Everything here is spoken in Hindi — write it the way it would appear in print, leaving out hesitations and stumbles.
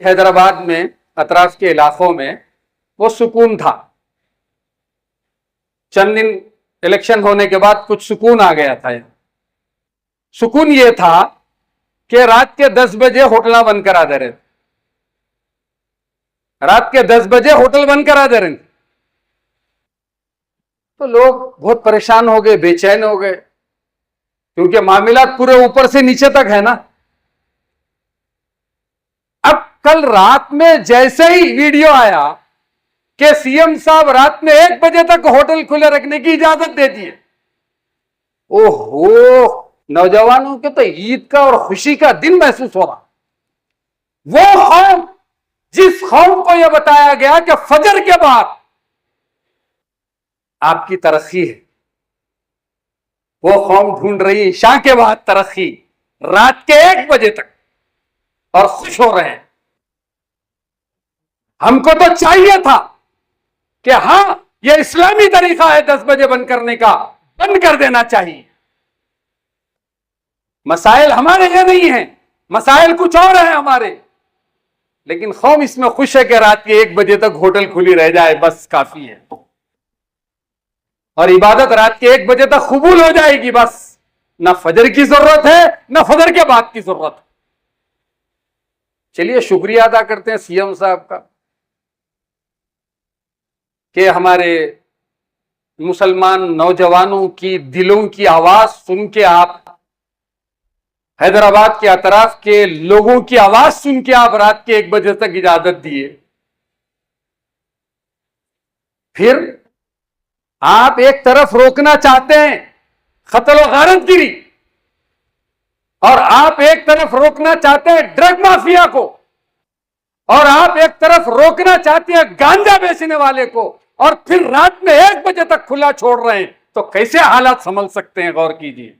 हैदराबाद में अतराफ के इलाकों में वो सुकून था। चंद दिन इलेक्शन होने के बाद कुछ सुकून आ गया था। सुकून ये था कि रात के 10 बजे होटल बंद करा दे रहे थे। रात के 10 बजे होटल बंद करा दे रहे थे तो लोग बहुत परेशान हो गए, बेचैन हो गए, क्योंकि मामला पूरे ऊपर से नीचे तक है ना। अब कल रात में जैसे ही वीडियो आया कि सीएम साहब रात में 1 बजे तक होटल खुले रखने की इजाजत दे दी है, ओहो, नौजवानों के तो ईद का और खुशी का दिन महसूस हो रहा। वो कौम जिस कौम को यह बताया गया कि फजर के बाद आपकी तरक्की है, वो कौम ढूंढ रही ईशा के बाद तरक्की रात के 1 बजे तक और खुश हो रहे हैं। हमको तो चाहिए था कि हां यह इस्लामी तरीका है 10 बजे बंद करने का, बंद कर देना चाहिए। मसाइल हमारे ये नहीं है, मसाइल कुछ और है हमारे, लेकिन कौम इसमें खुश है कि रात के 1 बजे तक होटल खुली रह जाए, बस काफी है। और इबादत रात के 1 बजे तक कबूल हो जाएगी, बस ना फजर की जरूरत है ना फजर के बाद की जरूरत है। चलिए शुक्रिया अदा करते हैं सीएम साहब का कि हमारे मुसलमान नौजवानों की दिलों की आवाज सुन के आप, हैदराबाद के अतराफ के लोगों की आवाज सुन के आप रात के 1 बजे तक इजाजत दिए। फिर आप एक तरफ रोकना चाहते हैं कत्ल और गारतगिरी, और आप एक तरफ रोकना चाहते हैं ड्रग माफिया को, और आप एक तरफ रोकना चाहते हैं गांजा बेचने वाले को, और फिर रात में 1 बजे तक खुला छोड़ रहे हैं। तो कैसे हालात संभल सकते हैं, गौर कीजिए।